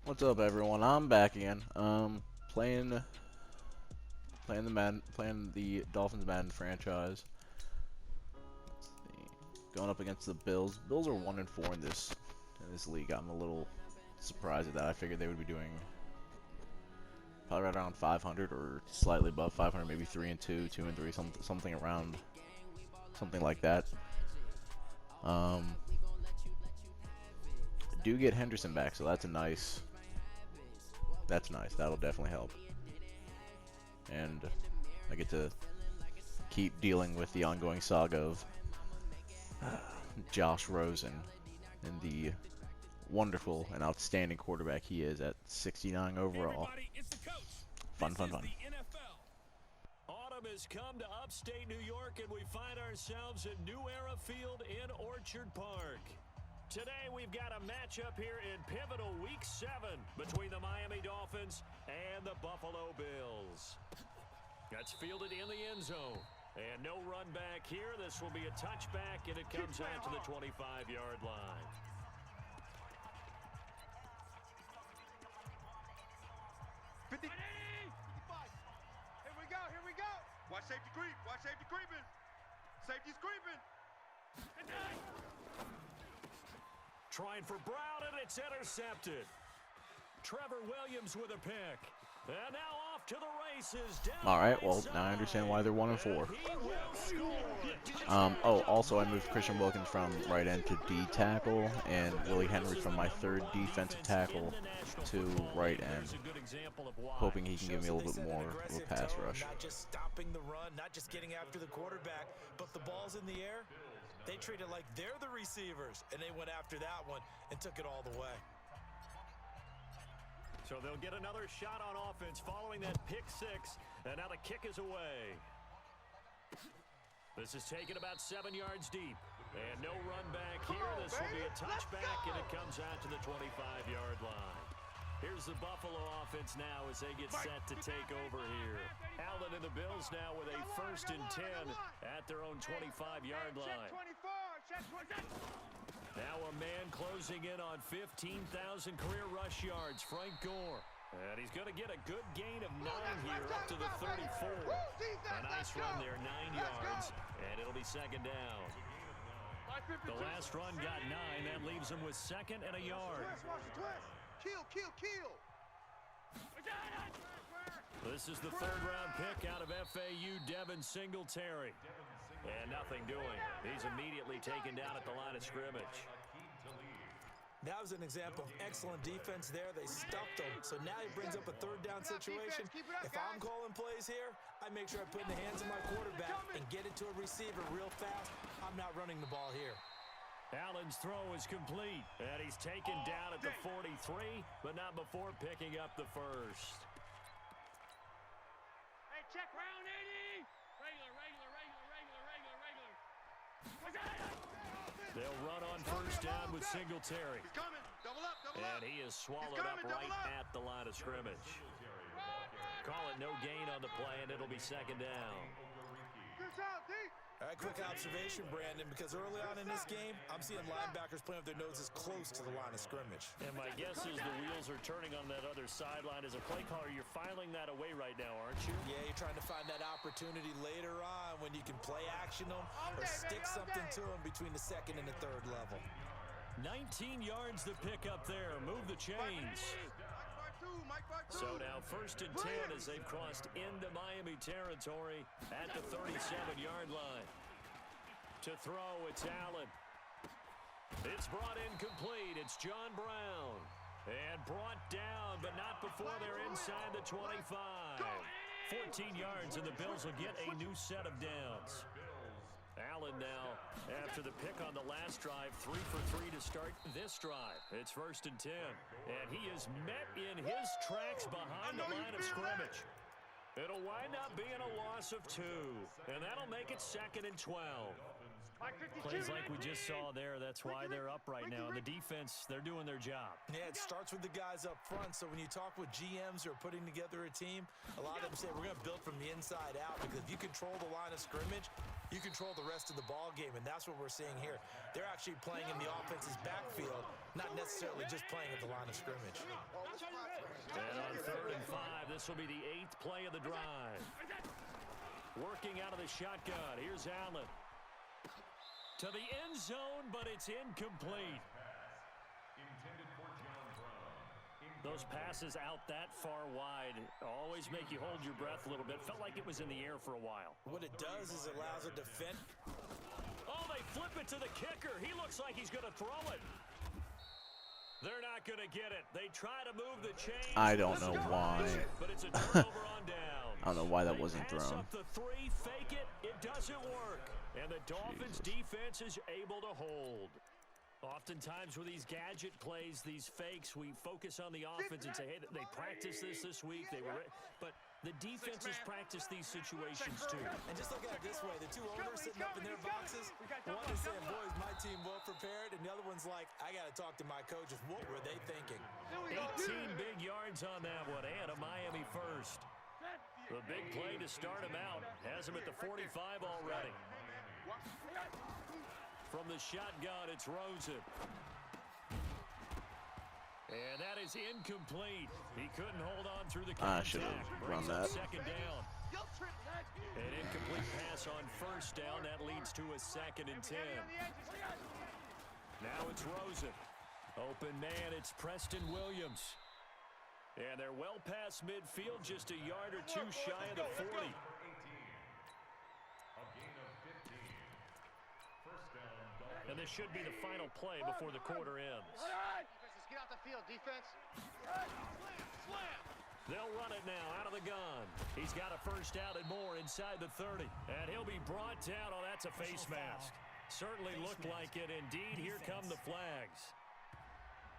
What's up, everyone? I'm back again. Playing playing the Dolphins Madden franchise. Let's see. Going up against the Bills. Bills are 1-4 in this league. I'm a little surprised at that. I figured they would be doing probably right around 500 or slightly above 500, maybe 3-2, 2-3, something like that. I do get Henderson back, so that's nice. That'll definitely help. And I get to keep dealing with the ongoing saga of Josh Rosen and the wonderful and outstanding quarterback he is at 69 overall. Fun. Autumn has come to upstate New York, and we find ourselves at New Era Field in Orchard Park. Today we've got a matchup here in pivotal Week 7 between the Miami Dolphins and the Buffalo Bills. That's fielded in the end zone. And no run back here. This will be a touchback, and it comes out to the 25-yard line. Here we go. Watch safety creep. Watch safety creeping. Safety's creeping. Trying for Brown, and it's intercepted. Trevor Williams with a pick. And now off to the races. All right, well, now I understand why they're 1-4. Also, I moved Christian Wilkins from right end to D tackle, and Willie Henry from my third defensive tackle to right end, hoping he can give me a little bit more of a pass rush. Not just stopping the run, not just getting after the quarterback, but the ball's in the air. They treat it like they're the receivers, and they went after that one and took it all the way. So they'll get another shot on offense following that pick six, and now the kick is away. This is taken about 7 yards deep, and no run back here. This will be a touchback, and it comes out to the 25-yard line. Here's the Buffalo offense now as they get set to take over here. Allen and the Bills now with a 1st and 10 at their own 25-yard line. Now a man closing in on 15,000 career rush yards, Frank Gore. And he's going to get a good gain of 9 here up to the 34. A nice run there, 9 yards, and it'll be 2nd down. The last run got 9. That leaves him with 2nd and a yard. Kill. This is the 3rd-round pick out of FAU, Devin Singletary. And nothing doing. He's immediately taken down at the line of scrimmage. That was an example of excellent defense there. They stuffed him. So now he brings up a 3rd down situation. If I'm calling plays here, I make sure I put it in the hands of my quarterback and get it to a receiver real fast. I'm not running the ball here. Allen's throw is complete, and he's taken down at the 43, but not before picking up the 1st. Hey, check round 80. Regular. They'll run on 1st down with Singletary. He's coming. Double up. And he is swallowed up right at the line of scrimmage. Call it no gain on the play, and it'll be 2nd down. Good job, D. All right, quick observation, Brandon, because early on in this game, I'm seeing linebackers playing with their noses close to the line of scrimmage. And my guess is the wheels are turning on that other sideline. As a play caller, you're filing that away right now, aren't you? Yeah, you're trying to find that opportunity later on when you can play action them or stick something to them between the 2nd and the 3rd level. 19 yards to pick up there. Move the chains. So now 1st and 10 as they've crossed into Miami territory at the 37-yard line. To throw, it's Allen. It's brought in complete. It's John Brown. And brought down, but not before they're inside the 25. 14 yards, and the Bills will get a new set of downs. Allen now, after the pick on the last drive, 3 for 3 to start this drive. It's 1st and 10. And he is met in his tracks behind the line of scrimmage. It'll wind up being a loss of 2. And that'll make it 2nd and 12. Plays like we just saw there, that's why they're up right now. And the defense, they're doing their job. Yeah, it starts with the guys up front. So when you talk with GMs who are putting together a team, a lot of them say we're going to build from the inside out, because if you control the line of scrimmage, you control the rest of the ball game, and that's what we're seeing here. They're actually playing in the offense's backfield not necessarily just playing at the line of scrimmage. And on 3rd and 5, this will be the 8th play of the drive. Working out of the shotgun. Here's Allen. To the end zone, but it's incomplete. Those passes out that far wide always make you hold your breath a little bit. Felt like it was in the air for a while. What it does is it allows a defense. Oh, they flip it to the kicker. He looks like he's going to throw it. They're not going to get it. They try to move the chains. I don't know why. But it's a turnover on downs. I don't know why that wasn't Pass thrown. up the 3, fake it. It doesn't work. And the Dolphins defense is able to hold. Oftentimes with these gadget plays, these fakes, we focus on the offense and say, hey, they practiced this week. But the defenses practice these situations too. And just look at it this way. The two owners sitting up in their boxes, one is saying, boys, my team well prepared, and the other one's like, I got to talk to my coaches. What were they thinking? 18 big yards on that one, and a Miami first. The big play to start him out. Has him at the 45 already. From the shotgun, it's Rosen. And that is incomplete. He couldn't hold on through the contact. I should have run that. 2nd down. An incomplete pass on 1st down. That leads to a 2nd and 10. Now it's Rosen. Open man, it's Preston Williams. And they're well past midfield, just a yard or 2 shy of the 40. And this should be the final play before the quarter ends. Defenses, get out the field, defense. They'll run it now out of the gun. He's got a 1st down and more inside the 30. And he'll be brought down. Oh, that's a face mask. Certainly looked like it. Indeed, here come the flags.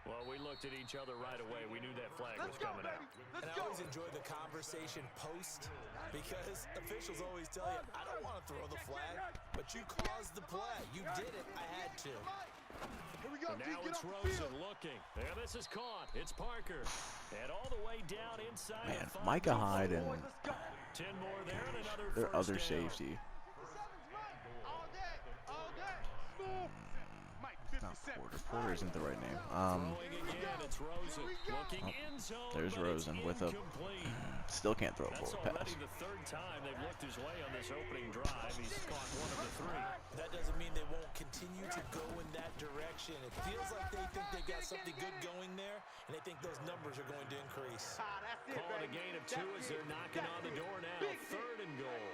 Well, we looked at each other right away. We knew that flag was coming out. And I always enjoy the conversation post because officials always tell you, I don't want to throw the flag, but you caused the play. You did it. I had to. Here we go, And now it's Rosen looking. And this is caught. It's Parker. And all the way down inside. Man, Micah Hyde and 10 more there and another their first other down. safety. All day, all day. Not Porter. Porter isn't the right name. Throwing again, it's Rosen. Looking in zone, There's but it's Rosen with a incomplete. still can't throw a That's forward already pass. the 3rd time they've looked his way on this opening drive. He's caught 1 of the 3. That doesn't mean they won't continue to go in that direction. It feels like they think they got something good going there, and they think those numbers are going to increase. Call it a gain of 2 as they're knocking on the door now. 3rd and goal.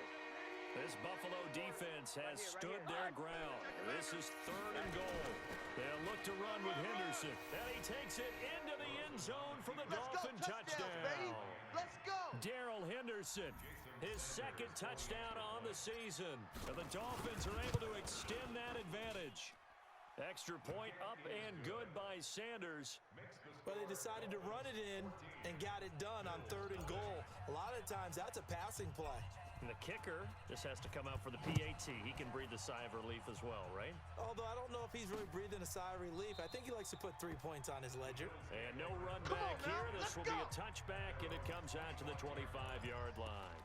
This Buffalo defense has stood their ground. This is 3rd and goal. They'll look to run with Henderson. And he takes it into the end zone for the Dolphin touchdown. Let's go. Darrell Henderson, his 2nd touchdown on the season. And the Dolphins are able to extend that advantage. Extra point up and good by Sanders. But they decided to run it in and got it done on 3rd and goal. A lot of times that's a passing play. And the kicker just has to come out for the PAT. He can breathe a sigh of relief as well, right? Although I don't know if he's really breathing a sigh of relief. I think he likes to put 3 points on his ledger. And no run back here. This will be a touchback, and it comes out to the 25-yard line.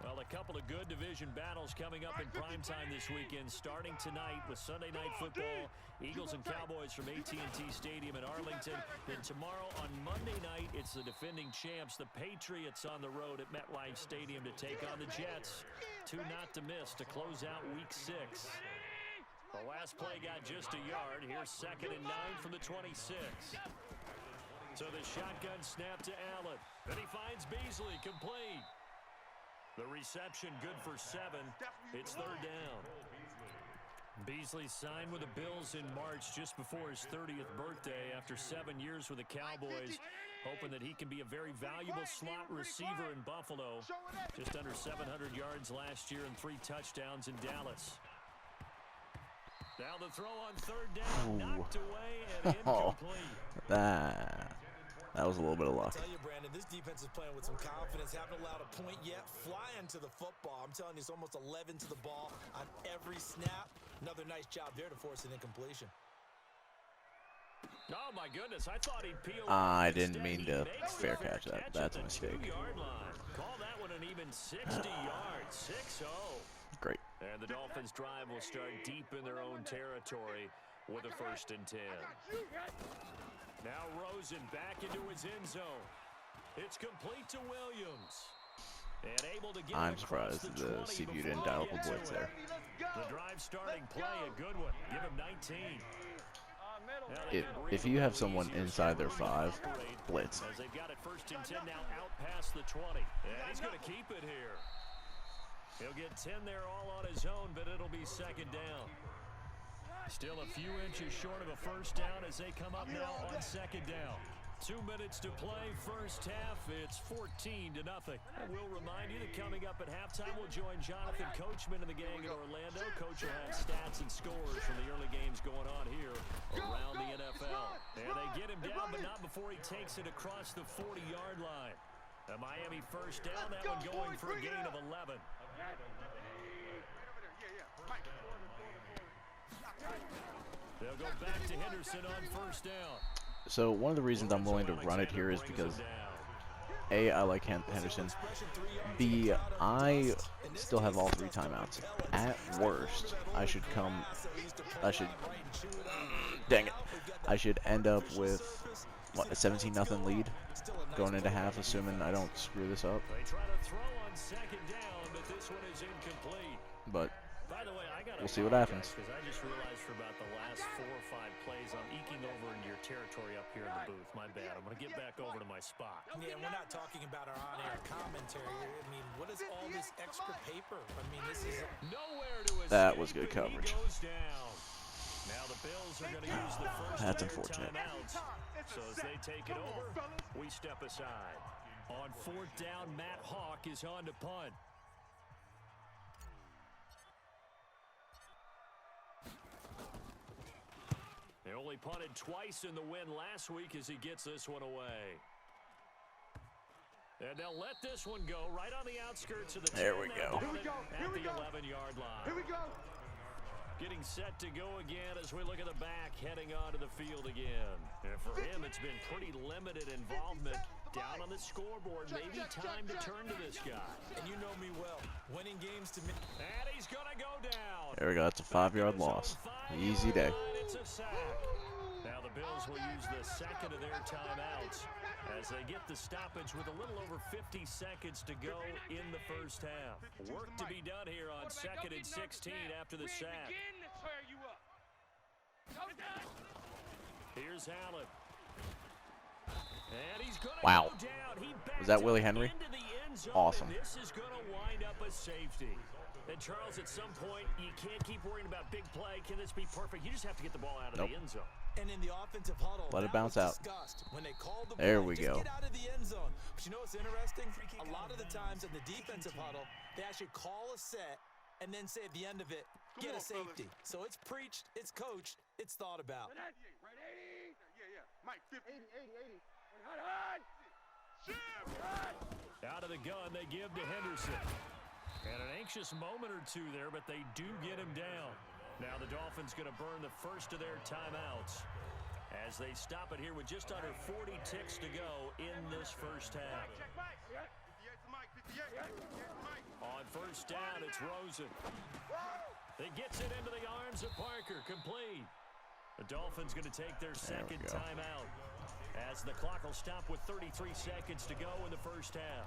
Well, a couple of good division battles coming up in primetime this weekend, starting tonight with Sunday Night Football, Eagles and Cowboys from AT&T Stadium in Arlington. Then tomorrow on Monday night, it's the defending champs, the Patriots, on the road at MetLife Stadium to take on the Jets. 2 not to miss to close out Week 6. The last play got just a yard. Here's 2nd and 9 from the 26. So the shotgun snap to Allen. Then he finds Beasley, complete. The reception good for 7. It's 3rd down. Beasley signed with the Bills in March just before his 30th birthday after 7 years with the Cowboys, hoping that he can be a very valuable slot receiver in Buffalo. Just under 700 yards last year and 3 touchdowns in Dallas. Now the throw on 3rd down, knocked away and incomplete. That was a little bit of luck. I tell you, Brandon, this defense is playing with some confidence. Haven't allowed a point yet. Flying to the football. I'm telling you, it's almost 11 to the ball on every snap. Another nice job there to force an incompletion. Oh, my goodness. I thought he'd peel. I didn't mean to fair catch that. That's a mistake. 2-yard line. Call that one an even 60 yards. 6-0. Great. And the Dolphins' drive will start deep in their own territory. with a 1st and 10. Now Rosen back into his end zone. It's complete to Williams. And able to get I'm surprised the CPU didn't dial up a blitz there. The drive starting play, a good one. Give him 19. If you have someone inside their 5, blitz. As they've got it 1st and 10 now out past the 20. And he's going to keep it here. He'll get 10 there all on his own, but it'll be 2nd down. Still a few inches short of a 1st down as they come up now on 2nd down. 2 minutes to play, 1st half. It's 14-0. We'll remind you that coming up at halftime, we'll join Jonathan Coachman and the gang in Orlando. Coach will have stats and scores from the early games going on here around the NFL. And they get him down, but not before he takes it across the 40-yard line. A Miami 1st down, that one going for a gain of 11. They'll go back to Henderson on 1st down. So one of the reasons I'm willing to run it here is because A, I like Henderson. B, I still have all 3 timeouts. At worst, I should end up with, what, a 17-0 lead going into half, assuming I don't screw this up. They try to throw on 2nd down, but this one is incomplete. But by the way, we'll see what happens. Because I just realized for about the last 4 or 5 plays, I'm eking over into your territory up here in the booth. My bad. I'm going to get back over to my spot. Yeah, we're not talking about our on-air commentary. I mean, what is all this extra paper? I mean, this is nowhere to escape. That was good coverage. He goes down. Now the Bills are going to use the first That's of their unfortunate. timeouts. So as they take it over, we step aside. On 4th down, Matt Hawk is on to punt. They only punted twice in the win last week as he gets this one away. And they'll let this one go right on the outskirts of the 10. There we go. At the 11-yard line. Here we go. Getting set to go again as we look at the back, heading onto the field again. And for him, it's been pretty limited involvement. Down on the scoreboard, maybe time to turn to this guy. and you know me well. Winning games to me. And he's going to go down. There we go. That's a 5-yard loss. Easy day. It's a sack. Now the Bills will use the 2nd of their timeouts as they get the stoppage with a little over 50 seconds to go in the 1st half. Work to be done here on 2nd and 16 after the sack. Here's Allen. And he's gonna Wow. go down. He Was that backs Willie it Henry? into the end zone, Awesome. and this is going to wind up a safety. And Charles, at some point, you can't keep worrying about big play. Can this be perfect? You just have to get the ball out of Nope. the end zone. And in the offensive huddle, Let it that bounce was out. discussed. When they called the There play, we just go. get out of the end zone. But you know what's interesting? A lot of the times in the defensive huddle, they actually call a set and then say at the end of it, get a safety. So it's preached, it's coached, it's thought about. Right 80. Yeah. Mike, 50. 80. Out of the gun, they give to Henderson. And an anxious moment or two there, but they do get him down. Now the Dolphins going to burn the 1st of their timeouts as they stop it here with just under 40 ticks to go in this 1st half. On 1st down, it's Rosen. He gets it into the arms of Parker, complete. The Dolphins going to take their 2nd timeout as the clock will stop with 33 seconds to go in the 1st half.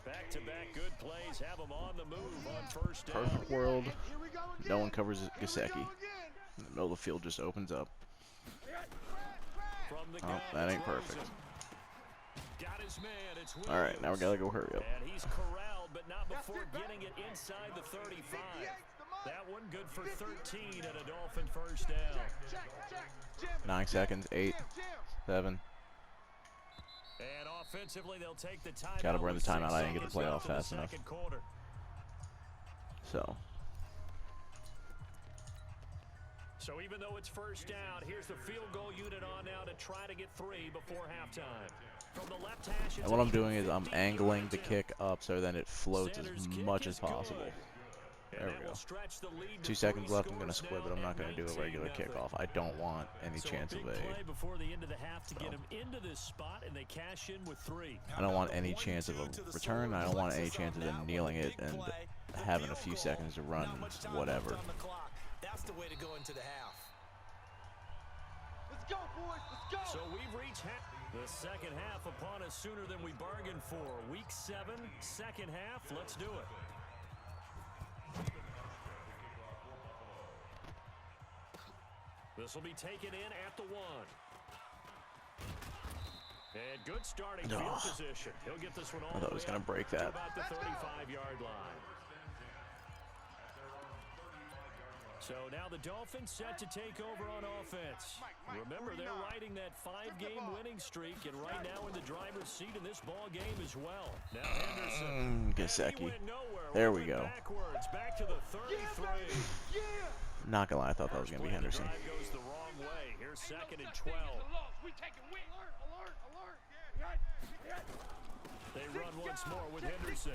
Back-to-back good plays have them on the move on 1st down. Perfect world. No one covers Gesicki. In the middle of the field just opens up. From the Oh, gun, that ain't it's perfect. Rosen. Got his man, it's All right, now we gotta go hurry up. And he's corralled, but not before getting it inside the 35. That one good for 13 at a Dolphin 1st down. 9 seconds, 8, 7. And offensively, they'll take the timeout. Gotta burn the with 6 timeout. I didn't get the seconds play left off in the fast enough. 2nd quarter. So even though it's 1st down, here's the field goal unit on now to try to get 3 before halftime. From the left hash, And what I'm doing is I'm angling the kick up so then it floats as much as possible. There we go. 2 seconds left. I'm going to split it. I'm not going to do a regular kickoff. I don't want any chance of a... I don't want any chance of a return. I don't want any chance of them kneeling it and having a few seconds to run whatever. That's the way to go into the half. Let's go, boys. Let's go. So we've reached the second half upon us sooner than we bargained for. Week 7, second half. Let's do it. This will be taken in at the 1. And good starting field position. He'll get this one all I thought I was going to break that. about the 35-yard line. So now the Dolphins set to take over on offense. Remember, they're riding that 5-game winning streak, and right now in the driver's seat in this ball game as well. Now Henderson. Gesicki. There we go. Back to the 33. Not gonna lie, I thought that was gonna be Henderson. Goes the wrong way. Here's 2nd and 12. They run once more with Henderson.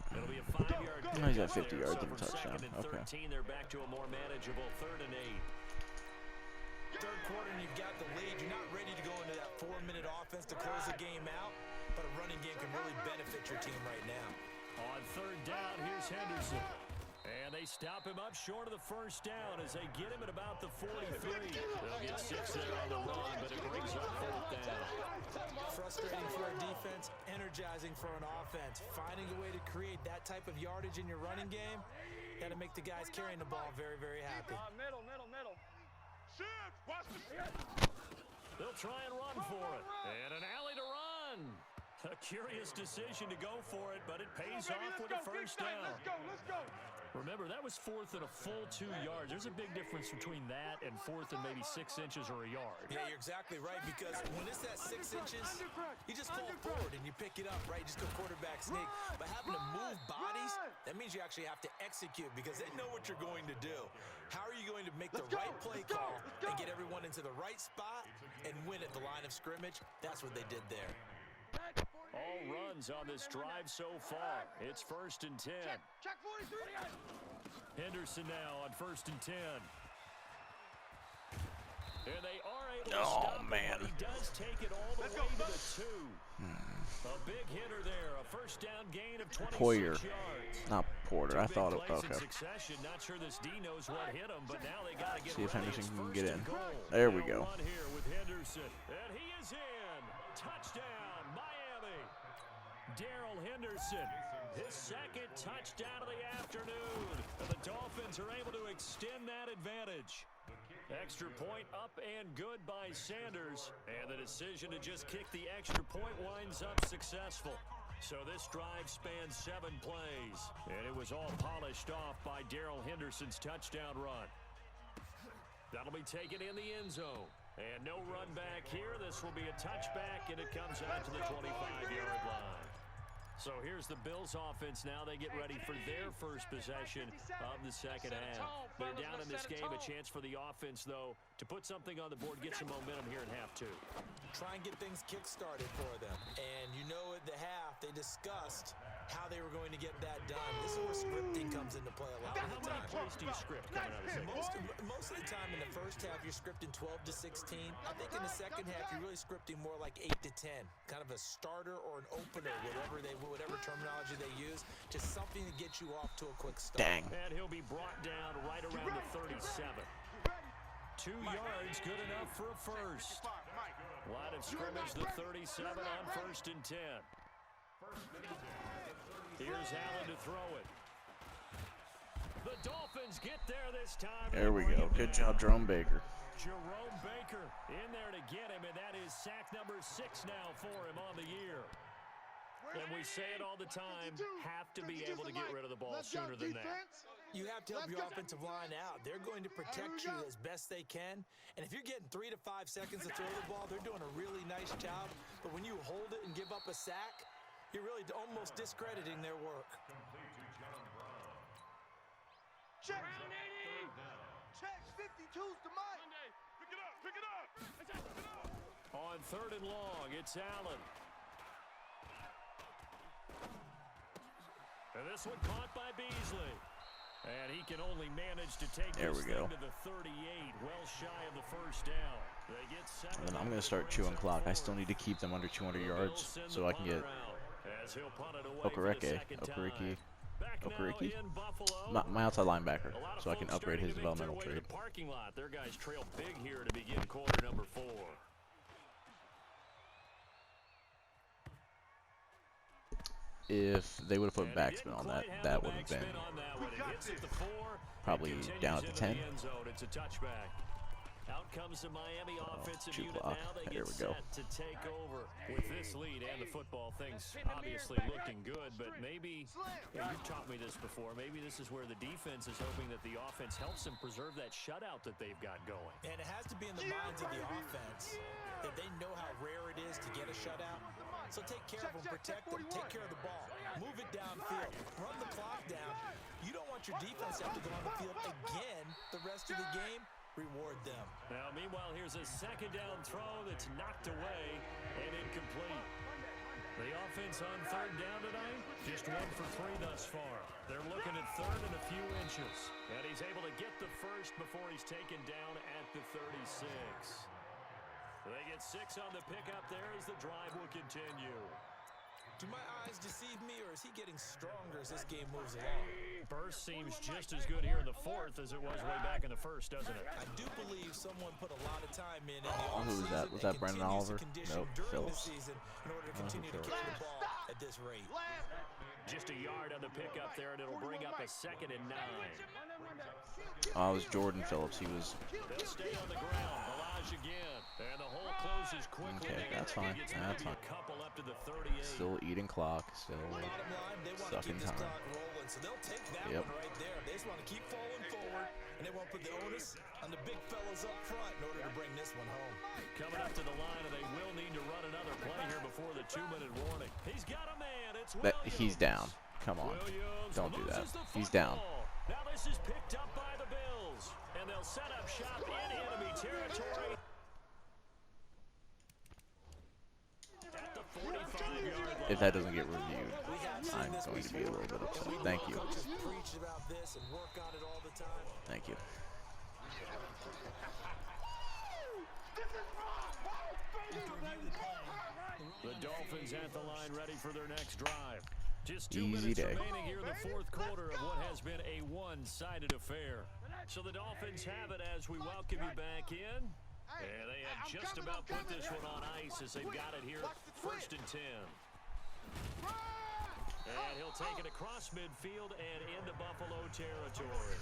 It'll be a 5-yard Oh, he's at 50 yards and a touchdown. Okay. They're back to a more manageable 3rd and 8. Third quarter and you've got the lead. You're not ready to go into that 4-minute offense to close the game out, but a running game can really benefit your team right now. On 3rd down, here's Henderson. And they stop him up short of the 1st down as they get him at about the 43. They'll get 6 there on the run, but it brings up 4th down. Frustrating for a defense, energizing for an offense. Finding a way to create that type of yardage in your running game, got to make the guys carrying the ball very, very happy. Middle. Shift. Watch the shift. They'll try and run for it. And an alley to run. A curious decision to go for it, but it pays off with a 1st down. Let's go. Remember, that was 4th and a full 2 yards. There's a big difference between that and 4th and maybe 6 inches or a yard. Yeah, you're exactly right, because when it's at 6 inches, you just fall forward and you pick it up, right? You just go quarterback sneak. But having to move bodies, that means you actually have to execute because they know what you're going to do. How are you going to make the right play call and get everyone into the right spot and win at the line of scrimmage? That's what they did there. All runs on this drive so far. It's 1st and 10. Check 43. Henderson now on 1st and 10. And they are able to Oh, stop man. him. He does take it all the way to the 2. A big hitter there. A 1st down gain of 26 Poyer. yards. Not Porter. I thought it. Plays in Okay. succession. Not sure this D knows what hit him, but now they got to get See if ready. Henderson It's can 1st get and in. goal. There we They'll go. run here with Henderson. And he is in. Touchdown, Miami. Darrell Henderson, his 2nd touchdown of the afternoon. And the Dolphins are able to extend that advantage. Extra point up and good by Sanders. And the decision to just kick the extra point winds up successful. So this drive spans 7 plays. And it was all polished off by Darrell Henderson's touchdown run. That'll be taken in the end zone. And no run back here. This will be a touchback, and it comes out to the 25-yard line. So here's the Bills offense now. They get ready for their first possession of the second half. They're down in this game. A chance for the offense, though, to put something on the board, get some momentum here in half 2. Try and get things kick-started for them. And you know at the half, they discussed how they were going to get that done. This is where scripting comes into play a lot of the How many time. plays do you script coming out of the second? Most of the time in the first half, you're scripting 12 to 16. I think in the second half, you're really scripting more like 8 to 10. Kind of a starter or an opener, whatever terminology they use. Just something to get you off to a quick start. Dang. And he'll be brought down right around the 37. 2 yards, good enough for a first. Line of scrimmage, the 37 on 1st and 10. Here's Allen to throw it. The Dolphins get there this time. There we go. Good job, Jerome Baker. Jerome Baker in there to get him, and that is sack number 6 now for him on the year. And we say it all the time, have to be able to get rid of the ball sooner than that. You have to help your offensive line out. They're going to protect you as best they can. And if you're getting 3 to 5 seconds to throw the ball, they're doing a really nice job. But when you hold it and give up a sack, you're really almost discrediting their work. Check. Check 52's to Mike. Pick it up. On 3rd and long, it's Allen. And this one caught by Beasley. And he can only manage to take There this we go. thing to the 38, well shy of the first down. They get 7. And then I'm going to start chewing clock. I still need to keep them under 200 yards so I can get Okereke. My outside linebacker, so I can upgrade his developmental trade. Parking lot. Their guys trail big here to begin quarter number 4. If they would have put backspin on that, that would have been probably down at the 10. It's a touchback. Out comes the Miami offensive unit now. They There get we go. set to take over with this lead and the football. Things obviously looking good, but maybe, you've taught me this before, maybe this is where the defense is hoping that the offense helps them preserve that shutout that they've got going. And it has to be in the minds of the offense that they know how rare it is to get a shutout. So take care of them, protect them, take care of the ball. Move it downfield, run the clock down. You don't want your defense to have to go on the field again the rest of the game. Reward them. Now, meanwhile, here's a second down throw that's knocked away and incomplete. The offense on third down tonight, just 1 for 3 thus far. They're looking at third and a few inches. And he's able to get the first before he's taken down at the 36. They get 6 on the pickup there as the drive will continue. Do my eyes deceive me, or is he getting stronger as this game moves along? Burst seems just as good here in the 4th as it was way back in the 1st, doesn't it? I do believe someone put a lot of time in the Who was that? Was that Brandon Oliver? Nope, Phillips. In order to continue to carry the ball at this rate. Just a yard on the pickup there, and it'll bring up a 2nd and 9. Oh, it was Jordan Phillips. He was. They'll stay on the ground. Balaj again. And the hole closes quickly. Okay, that's fine. That's fine. A couple up to the 38. Still eating clock. Still sucking time. So they'll take that Yep. one right there. They just want to keep falling forward, and they won't put the onus on the big fellas up front in order to bring this one home. Coming up to the line, and they will need to run another play here before the 2-minute warning. He's got a man. It's Williams. He's down. Come on. Williams Don't do that. loses the He's down. football. Now this is picked up by the Bills, and they'll set up shop in enemy territory. At the 45-yard line. If that doesn't get reviewed, I'm going to be a little bit upset. Thank you. Coaches preach about this and work on it all the time. Thank you. The Dolphins at the line, ready for their next drive. Just 2 Easy minutes day. remaining here in the 4th quarter of what has been a one-sided affair. So the Dolphins have it as we welcome you back in. And they have just about put this one on ice as they've got it here, 1st and 10. And he'll take it across midfield and into Buffalo territory.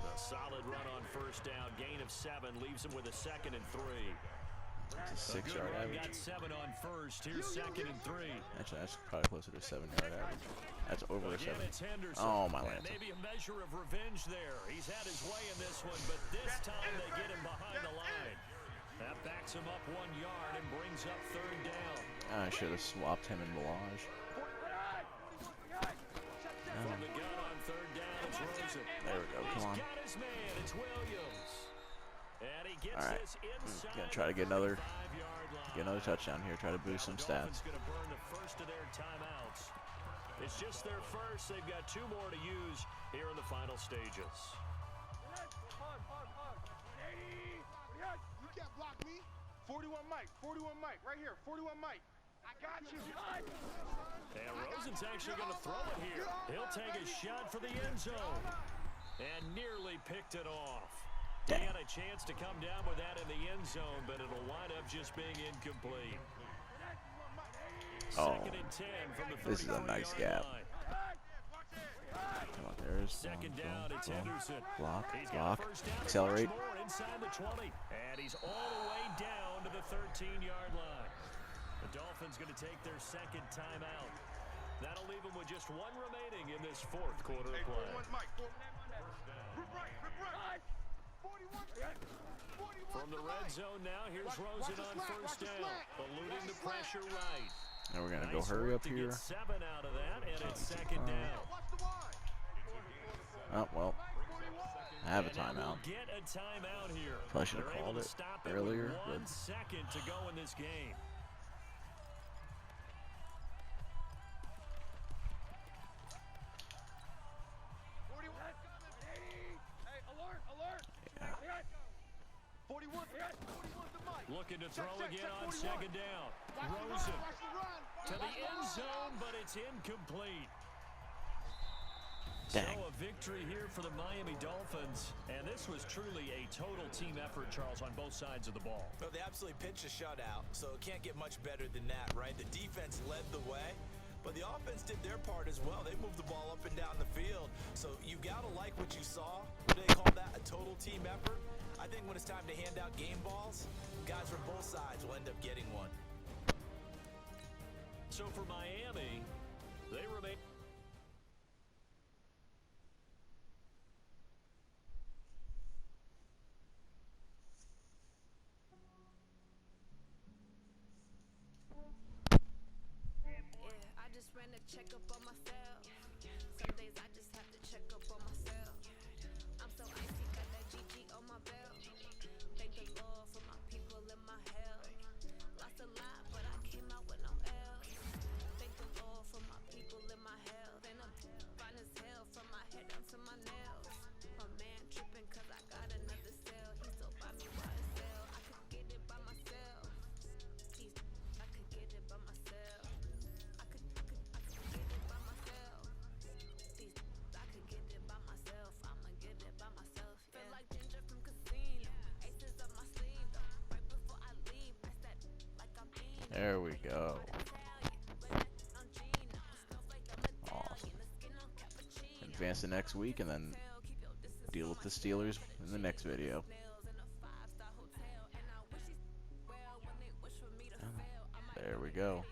A solid run on 1st down, gain of 7, leaves him with a 2nd and 3. It's a 6-yard average. Got 7 on 1st. Here's 2nd and 3. Actually, that's probably closer to 7-yard average. That's over a 7. Again, it's Henderson. Oh, my And Lance. maybe a measure of revenge there. He's had his way in this one, but this time they get him behind the line. That backs him up 1 yard and brings up 3rd down. I should have swapped him and Balaj. From the gun on 3rd down, it's Rosen. There we go. Come on. He's got his man. It's Williams. And he gets All right. this inside Gonna try to get another the 5-yard line. Get another touchdown here. Try to boost some stats. Going to burn the first of their timeouts. It's just their first. They've got 2 more to use here in the final stages. You can't block me. 41 Mike, 41 Mike, right here, 41 Mike. I got you. And Rosen's actually going to throw it here. He'll take a shot for the end zone. And nearly picked it off. He had a chance to come down with that in the end zone, but it'll wind up just being incomplete. Oh, 2nd and 10 from the 33-yard this is a nice gap. line. Come on, there's 2nd down, it's Henderson. Block, He's got block, first down, accelerate. much more inside the 20. And he's all the way down to the 13-yard line. The Dolphins going to take their 2nd timeout. That'll leave them with just 1 remaining in this 4th quarter of play. From the red zone now, here's Rosen on 1st down, eluding the pressure right. And we're gonna Nice go hurry work up to here. get 7 out of that, and it's 2nd down. Oh well, I have a And now timeout. we'll get a timeout here. Probably should have They're able called to it stop it earlier, with but 1 second to go in this game. Looking to throw again on second down. Rosen to the end zone, but it's incomplete. Dang. So a victory here for the Miami Dolphins. And this was truly a total team effort, Charles, on both sides of the ball. Well, they absolutely pitched a shutout, so it can't get much better than that, right? The defense led the way, but the offense did their part as well. They moved the ball up and down the field. So you got to like what you saw. Would they call that a total team effort? I think when it's time to hand out game balls, guys from both sides will end up getting one. So for Miami, they remain... Ran a check up on myself. Some days I just have to check up on myself. I'm so icy, got that GG on my belt. Thank the Lord for my people in my health. Lost a lot, but I came out with no L's. Thank the Lord for my people in my health. And I'm fine as hell from my head down to my nails. My man tripping cause I got another cell. He still buy me by himself. I could get it by myself. I could get it by myself. I could get it by myself. I could get it by myself. I'ma get it by myself. Feel like Ginger from Casino. Aces up my sleeve though. Right before I leave, press that like I'm Beano. There we go. Awesome. Advance to next week and then deal with the Steelers in the next video. There we go.